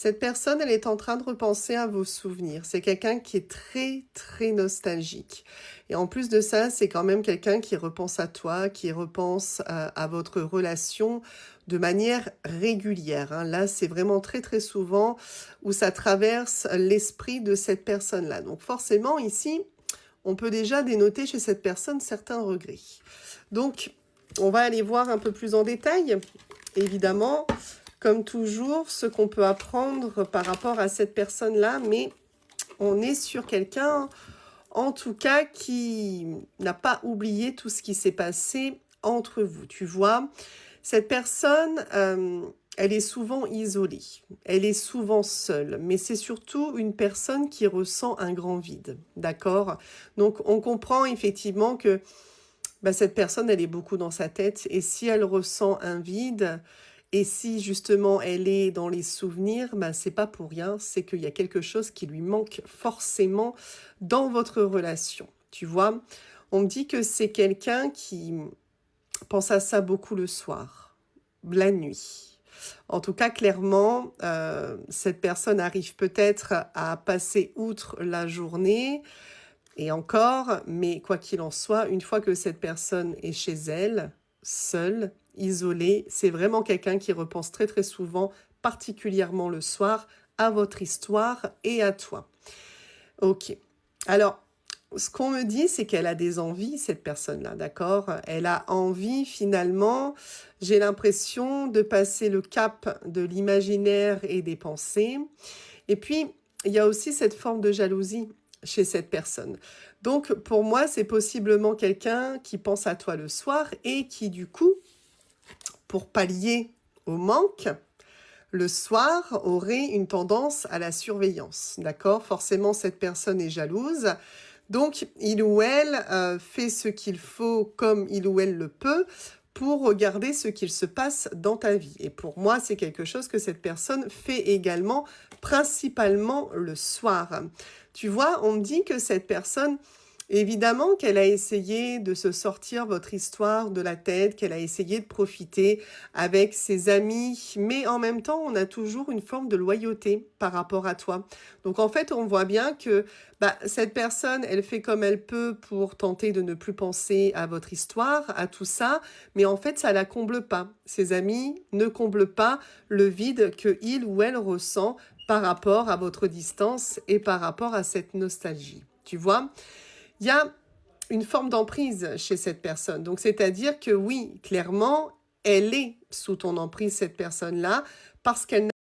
Cette personne, elle est en train de repenser à vos souvenirs. C'est quelqu'un qui est très, très nostalgique. Et en plus de ça, c'est quand même quelqu'un qui repense à toi, qui repense à votre relation de manière régulière, hein. Là, c'est vraiment très, très souvent où ça traverse l'esprit de cette personne-là. Donc forcément, ici, on peut déjà dénoter chez cette personne certains regrets. Donc, on va aller voir un peu plus en détail, évidemment, comme toujours, ce qu'on peut apprendre par rapport à cette personne-là, mais on est sur quelqu'un, en tout cas, qui n'a pas oublié tout ce qui s'est passé entre vous. Tu vois, cette personne, elle est souvent isolée, elle est souvent seule, mais c'est surtout une personne qui ressent un grand vide, d'accord? Donc, on comprend effectivement que bah, cette personne, elle est beaucoup dans sa tête, et si elle ressent un vide, et si justement elle est dans les souvenirs, bah, c'est pas pour rien, c'est qu'il y a quelque chose qui lui manque forcément dans votre relation. Tu vois, on me dit que c'est quelqu'un qui pense à ça beaucoup le soir, la nuit. En tout cas, clairement, cette personne arrive peut-être à passer outre la journée, et encore, mais quoi qu'il en soit, une fois que cette personne est chez elle, seule, isolée, c'est vraiment quelqu'un qui repense très très souvent, particulièrement le soir, à votre histoire et à toi. Ok. Alors, ce qu'on me dit, c'est qu'elle a des envies, cette personne-là, d'accord? Elle a envie, finalement, j'ai l'impression de passer le cap de l'imaginaire et des pensées. Et puis, il y a aussi cette forme de jalousie chez cette personne. Donc, pour moi, c'est possiblement quelqu'un qui pense à toi le soir et qui, du coup, pour pallier au manque, le soir, aurait une tendance à la surveillance, d'accord? Forcément, cette personne est jalouse. Donc, il ou elle fait ce qu'il faut comme il ou elle le peut pour regarder ce qu'il se passe dans ta vie. Et pour moi, c'est quelque chose que cette personne fait également, principalement le soir. Tu vois, on me dit que cette personne, évidemment qu'elle a essayé de se sortir votre histoire de la tête, qu'elle a essayé de profiter avec ses amis, mais en même temps, on a toujours une forme de loyauté par rapport à toi. Donc en fait, on voit bien que bah, cette personne, elle fait comme elle peut pour tenter de ne plus penser à votre histoire, à tout ça, mais en fait, ça la comble pas. Ses amis ne comblent pas le vide que il ou elle ressent par rapport à votre distance et par rapport à cette nostalgie. Tu vois? Il y a une forme d'emprise chez cette personne. Donc, c'est-à-dire que oui, clairement, elle est sous ton emprise, cette personne-là, parce qu'elle